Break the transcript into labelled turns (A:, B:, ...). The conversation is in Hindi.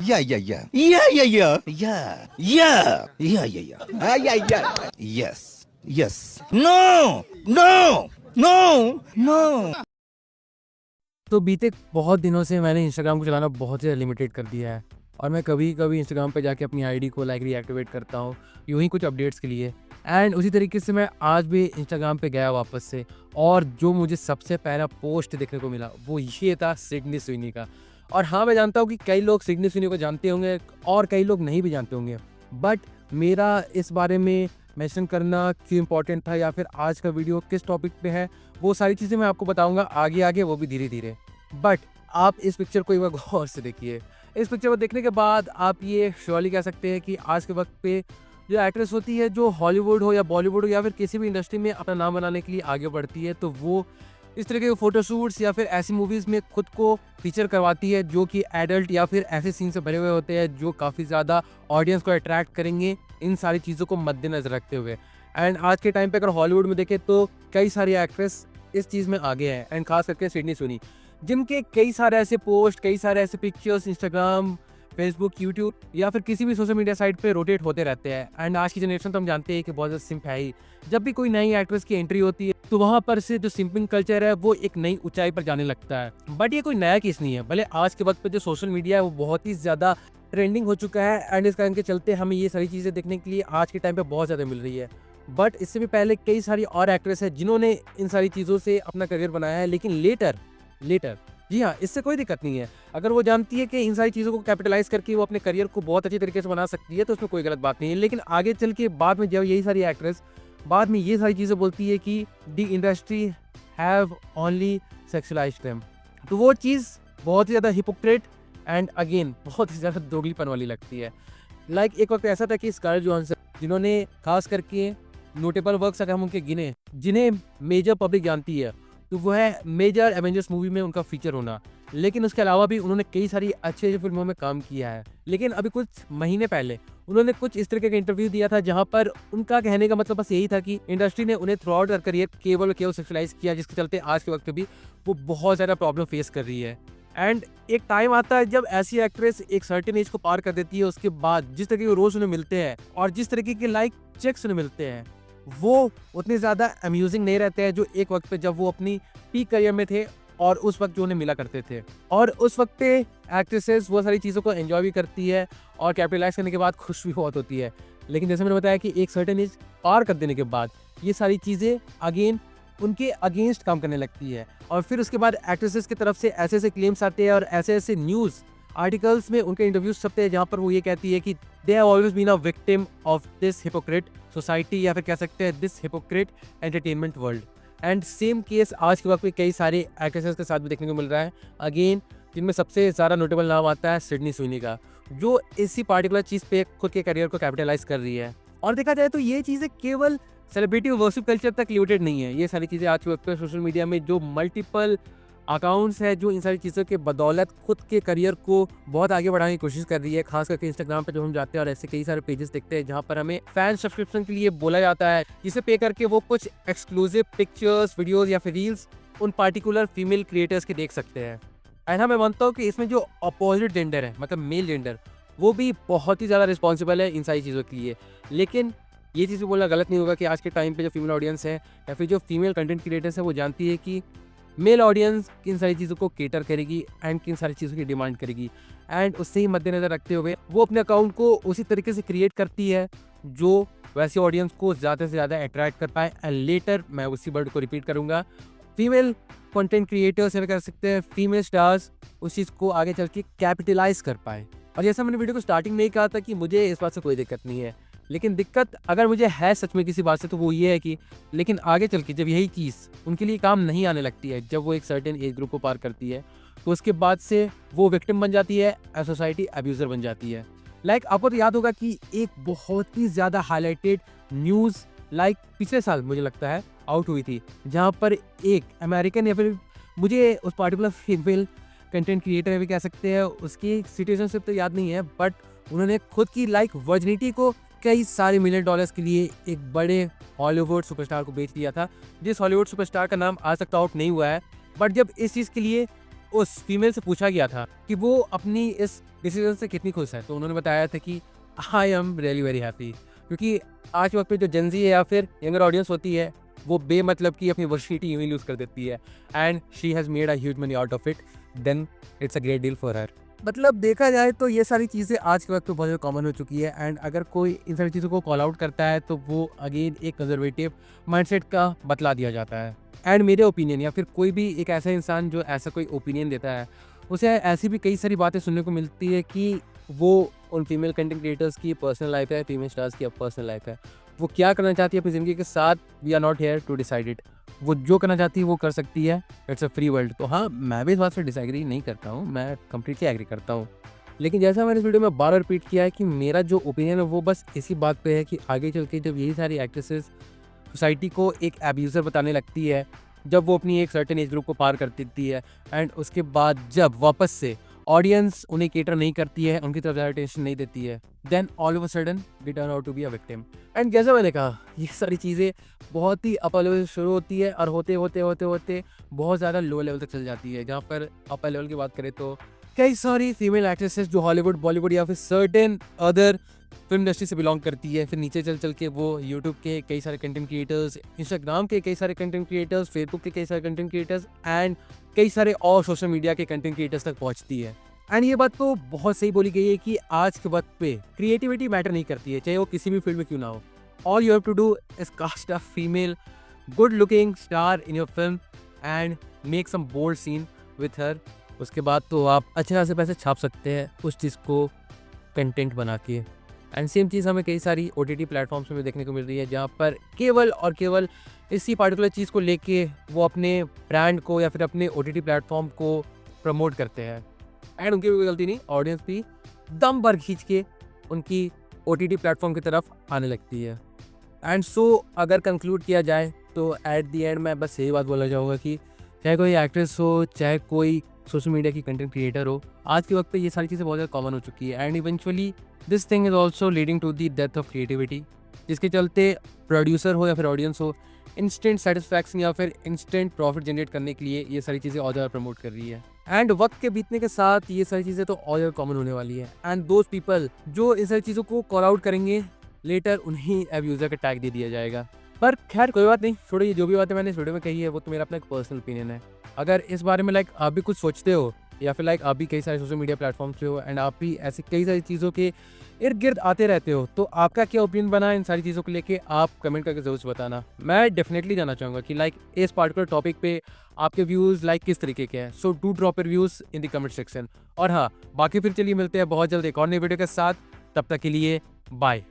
A: Yeah, yeah, yeah. Yeah, yeah, yeah. Yeah. Yeah. Yeah, yeah, yeah. Ah, yeah, yeah. Yes. Yes. No. No. No. No.
B: तो बीते बहुत दिनों से मैंने इंस्टाग्राम को चलाना बहुत ज़्यादा लिमिटेड कर दिया है और मैं कभी कभी इंस्टाग्राम पे जाके अपनी आईडी को लाइक रीएक्टिवेट करता हूँ यूं ही कुछ अपडेट्स के लिए। एंड उसी तरीके से मैं आज भी इंस्टाग्राम पे गया वापस से, और जो मुझे सबसे पहला पोस्ट देखने को मिला वो ये था सिडनी स्विनी का। और हाँ, मैं जानता हूँ कि कई लोग सिडनी स्विनी को जानते होंगे और कई लोग नहीं भी जानते होंगे, बट मेरा इस बारे में मेंशन करना क्यों इम्पोर्टेंट था या फिर आज का वीडियो किस टॉपिक पे है, वो सारी चीज़ें मैं आपको बताऊंगा आगे आगे, वो भी धीरे धीरे। बट आप इस पिक्चर को एक बार गौर से देखिए। इस पिक्चर को देखने के बाद आप ये श्योरली कह सकते हैं कि आज के वक्त पे जो एक्ट्रेस होती है, जो हॉलीवुड हो या बॉलीवुड हो या फिर किसी भी इंडस्ट्री में अपना नाम बनाने के लिए आगे बढ़ती है, तो वो इस तरह के फोटोशूट्स या फिर ऐसी मूवीज़ में खुद को फीचर करवाती है जो कि एडल्ट या फिर ऐसे सीन से भरे हुए होते हैं जो काफ़ी ज़्यादा ऑडियंस को अट्रैक्ट करेंगे, इन सारी चीज़ों को मद्देनजर रखते हुए। एंड आज के टाइम पे अगर हॉलीवुड में देखें तो कई सारी एक्ट्रेस इस चीज़ में आगे हैं, एंड खास करके सिडनी स्विनी, जिनके कई सारे ऐसे पोस्ट, कई सारे ऐसे पिक्चर्स इंस्टाग्राम, फेसबुक, यूट्यूब या फिर किसी भी सोशल मीडिया साइट पे रोटेट होते रहते हैं। एंड आज की जनरेशन तो हम जानते हैं कि बहुत ज़्यादा सिंप है ही। जब भी कोई नई एक्ट्रेस की एंट्री होती है तो वहाँ पर से जो सिंपिंग कल्चर है वो एक नई ऊंचाई पर जाने लगता है। बट ये कोई नया केस नहीं है, भले आज के वक्त पे जो सोशल मीडिया है वो बहुत ही ज़्यादा ट्रेंडिंग हो चुका है, एंड इस कारण के चलते हमें ये सारी चीज़ें देखने के लिए आज के टाइम पे बहुत ज़्यादा मिल रही है। बट इससे भी पहले कई सारी और एक्ट्रेस है जिन्होंने इन सारी चीज़ों से अपना करियर बनाया है, लेकिन लेटर जी हाँ, इससे कोई दिक्कत नहीं है। अगर वो जानती है कि इन सारी चीज़ों को कैपिटलाइज़ करके वो अपने करियर को बहुत अच्छी तरीके से बना सकती है तो उसमें कोई गलत बात नहीं है। लेकिन आगे चल के बाद में जब यही सारी एक्ट्रेस बाद में ये सारी चीज़ें बोलती है कि दी इंडस्ट्री हैव ओनली सेक्सुअलाइज्ड देम, तो वो चीज़ बहुत ही ज़्यादा हिपोक्रेट एंड अगेन बहुत ही ज़्यादा दोगलीपन वाली लगती है। लाइक एक वक्त ऐसा था कि स्कारलेट जोहानसन, जिन्होंने खास करके नोटेबल वर्क्स अगर हम उनके गिने जिन्हें मेजर पब्लिक जानती है, तो वो है मेजर एवेंजर्स मूवी में उनका फीचर होना। लेकिन उसके अलावा भी उन्होंने कई सारी अच्छी फिल्मों में काम किया है। लेकिन अभी कुछ महीने पहले उन्होंने कुछ इस तरीके का इंटरव्यू दिया था जहां पर उनका कहने का मतलब बस यही था कि इंडस्ट्री ने उन्हें थ्रू आउट कर करियर केवल सेक्सुअलाइज किया, जिसके चलते आज के वक्त भी वो बहुत ज़्यादा प्रॉब्लम फेस कर रही है। एंड एक टाइम आता है जब ऐसी एक्ट्रेस एक सर्टेन एज को पार कर देती है, उसके बाद जिस तरीके के रोज उन्हें मिलते हैं और जिस तरीके के लाइक चेक्स उन्हें मिलते हैं वो उतने ज़्यादा अम्यूजिंग नहीं रहते हैं जो एक वक्त पे जब वो अपनी पीक करियर में थे और उस वक्त जो उन्हें मिला करते थे। और उस वक्त पे एक्ट्रेसेस वो सारी चीज़ों को एंजॉय भी करती है और कैपिटलाइज करने के बाद खुश भी बहुत होती है। लेकिन जैसे मैंने बताया कि एक सर्टेन एज पार कर देने के बाद ये सारी चीज़ें अगेन उनके अगेंस्ट काम करने लगती है, और फिर उसके बाद एक्ट्रेसेस की तरफ से ऐसे ऐसे क्लेम्स आते हैं और ऐसे ऐसे न्यूज़ आर्टिकल्स में उनके इंटरव्यूज छपते हैं जहाँ पर वो ये कहती है कि they have always been a victim of this hypocrite society, या फिर कह सकते हैं this hypocrite entertainment world. And same case आज के वक्त में कई सारे एक्ट्रेसेस के साथ भी देखने को मिल रहा है अगेन, जिनमें सबसे ज़्यादा नोटेबल नाम आता है सिडनी स्विनी का, जो इसी पार्टिकुलर चीज़ पे खुद के करियर को कैपिटलाइज कर रही है। और देखा जाए तो ये चीज़ें केवल सेलिब्रिटी वर्शिप कल्चर तक लिमिटेड नहीं है। ये सारी चीज़ें आज के वक्त पे सोशल मीडिया में जो मल्टीपल अकाउंट्स है जो इन सारी चीज़ों के बदौलत खुद के करियर को बहुत आगे बढ़ाने की कोशिश कर रही है। खास करके इंस्टाग्राम पे जो हम जाते हैं और ऐसे कई सारे पेजेस देखते हैं जहाँ पर हमें फैन सब्सक्रिप्शन के लिए बोला जाता है, जिसे पे करके वो कुछ एक्सक्लूसिव पिक्चर्स, वीडियोस या फिर रील्स उन पार्टिकुलर फीमेल क्रिएटर्स के देख सकते हैं। एंड हाँ, मैं मानता हूँ कि इसमें जो अपोजिट जेंडर है, मतलब मेल जेंडर, वो भी बहुत ही ज़्यादा रिस्पॉन्सिबल है इन सारी चीज़ों के लिए। लेकिन ये चीज़ भी बोलना गलत नहीं होगा कि आज के टाइम पे जो फीमेल ऑडियंस है या फिर जो फीमेल कंटेंट क्रिएटर्स है वो जानती है कि मेल ऑडियंस किन सारी चीज़ों को केटर करेगी एंड किन सारी चीज़ों की डिमांड करेगी, एंड उससे ही मद्देनज़र रखते हुए वो अपने अकाउंट को उसी तरीके से क्रिएट करती है जो वैसे ऑडियंस को ज़्यादा से ज़्यादा अट्रैक्ट कर पाए। एंड लेटर मैं उसी वर्ड को रिपीट करूँगा, फीमेल कंटेंट क्रिएटर्स या कर सकते हैं फीमेल स्टार्स उस चीज़ को आगे चल के कैपिटलाइज कर पाए। और जैसा मैंने वीडियो को स्टार्टिंग में ही कहा था कि मुझे इस बात से कोई दिक्कत नहीं है, लेकिन दिक्कत अगर मुझे है सच में किसी बात से तो वो ये है कि लेकिन आगे चल के जब यही चीज़ उनके लिए काम नहीं आने लगती है, जब वो एक सर्टेन एज ग्रुप को पार करती है, तो उसके बाद से वो विक्टिम बन जाती है, सोसाइटी अब्यूज़र बन जाती है। लाइक आपको तो याद होगा कि एक बहुत ही ज़्यादा हाईलाइटेड न्यूज़ लाइक पिछले साल मुझे लगता है आउट हुई थी, जहाँ पर एक अमेरिकन या फिर मुझे उस पार्टिकुलर फीमेल कंटेंट क्रिएटर भी कह सकते हैं, उसकी सिटीजनशिप तो याद नहीं है, बट उन्होंने खुद की लाइक वर्जिनिटी को कई सारे $1 मिलियन के लिए एक बड़े हॉलीवुड सुपरस्टार को बेच दिया था, जिस हॉलीवुड सुपरस्टार का नाम आज तक आउट नहीं हुआ है। बट जब इस चीज़ के लिए उस फीमेल से पूछा गया था कि वो अपनी इस डिसीजन से कितनी खुश है, तो उन्होंने बताया था कि I am really very happy, क्योंकि आज के वक्त पे जो जेनजी है या फिर यंगर ऑडियंस होती है वो बेमतलब की अपनी वर्सिटी यूँ यूज़ कर देती है, and she has made a huge money out of it, then it's a great deal for her. मतलब देखा जाए तो ये सारी चीज़ें आज के वक्त पे बहुत ज़्यादा कॉमन हो चुकी है, एंड अगर कोई इन सारी चीज़ों को कॉल आउट करता है तो वो अगेन एक कंजर्वेटिव माइंडसेट का बतला दिया जाता है। एंड मेरे ओपिनियन या फिर कोई भी एक ऐसा इंसान जो ऐसा कोई ओपिनियन देता है, उसे ऐसी भी कई सारी बातें सुनने को मिलती है कि वो उन फीमेल कंटेंट क्रिएटर्स की पर्सनल लाइफ है, फीमेल स्टार्स की पर्सनल लाइफ है, वो क्या करना चाहती है अपनी ज़िंदगी के साथ, we are not here to decide it. वो जो करना चाहती है वो कर सकती है, इट्स अ फ्री वर्ल्ड। तो हाँ, मैं भी इस बात से डिसएग्री नहीं करता हूँ, मैं कंप्लीटली एग्री करता हूँ। लेकिन जैसा मैंने इस वीडियो में बार रिपीट किया है कि मेरा जो ओपिनियन है वो बस इसी बात पे है कि आगे चल के जब यही सारी एक्ट्रेसेस सोसाइटी को एक एब्यूज़र बताने लगती है, जब वो अपनी एक सर्टेन एज ग्रुप को पार कर देती है, एंड उसके बाद जब वापस से ऑडियंस उन्हें केटर नहीं करती है, उनकी तरफ ज़्यादा अटेंशन नहीं देती है, then all of a sudden we turn out to be a victim. And जैसा मैंने कहा, ये सारी चीज़ें बहुत ही अपर लेवल से शुरू होती है और होते होते होते होते बहुत ज़्यादा लो लेवल तक चल जाती है। जहाँ पर अपर लेवल की बात करें तो कई सारी फीमेल एक्ट्रेसेस जो हॉलीवुड, बॉलीवुड या फिर सर्टेन अदर फिल्म इंडस्ट्री से बिलोंग करती है, फिर नीचे चल चल के वो यूट्यूब के कई सारे कंटेंट क्रिएटर्स, इंस्टाग्राम के कई सारे कंटेंट क्रिएटर्स, फेसबुक के कई सारे कंटेंट क्रिएटर्स एंड कई सारे और सोशल मीडिया के कंटेंट क्रिएटर्स तक पहुंचती है। एंड ये बात तो बहुत सही बोली गई है कि आज के वक्त पे क्रिएटिविटी मैटर नहीं करती है, चाहे वो किसी भी फील्ड में क्यों ना हो। All you have to do is cast a female good looking star in your film and make some bold scene with her. उसके बाद तो आप अच्छे खासे पैसे छाप सकते हैं उस चीज़ को कंटेंट बना के। एंड सेम चीज़ हमें कई सारी OTT प्लेटफॉर्म्स में देखने को मिल रही है, जहाँ पर केवल और केवल इसी पार्टिकुलर चीज़ को लेके वो अपने ब्रांड को या फिर अपने OTT प्लेटफॉर्म को प्रमोट करते हैं, एंड उनकी भी कोई गलती नहीं, ऑडियंस भी दम भर खींच के उनकी OTT प्लेटफॉर्म की तरफ आने लगती है। एंड सो अगर कंक्लूड किया जाए तो एट द एंड मैं बस यही बात बोलना चाहूँगा कि चाहे कोई एक्ट्रेस हो, चाहे कोई सोशल मीडिया की कंटेंट क्रिएटर हो, आज के वक्त पे ये सारी चीज़ें बहुत ज़्यादा कॉमन हो चुकी है, and eventually this thing is also leading to the death of creativity, जिसके चलते प्रोड्यूसर हो या फिर ऑडियंस हो, इंस्टेंट सेटिस्फैक्शन या फिर इंस्टेंट प्रॉफिट जनरेट करने के लिए ये सारी चीज़ें और ज़्यादा प्रमोट कर रही है। एंड वक्त के बीतने के साथ ये सारी चीज़ें तो और ज़्यादा कॉमन होने वाली है, एंड दोज पीपल जो इन सारी चीज़ों को कॉल आउट करेंगे, लेटर उन्हीं एब्यूज़र का टैग दे दिया जाएगा। पर खैर कोई बात नहीं, छोड़ो, ये जो भी बातें मैंने इस वीडियो में कही है वो तो मेरा अपना एक पर्सनल ओपिनियन है। अगर इस बारे में आप भी कुछ सोचते हो या फिर आप भी कई सारे सोशल मीडिया प्लेटफॉर्म्स पे हो एंड आप भी ऐसी कई सारी चीज़ों के इर्द गिर्द आते रहते हो, तो आपका क्या ओपिनियन बना इन सारी चीज़ों को लेके, आप कमेंट करके ज़रूर से बताना। मैं डेफिनेटली जानना चाहूँगा कि इस पार्टिकुलर टॉपिक पे आपके व्यूज़ किस तरीके के हैं। So do drop your views in the comment section. और हाँ, बाकी फिर चलिए मिलते हैं बहुत जल्द एक और नई वीडियो के साथ, तब तक के लिए बाय।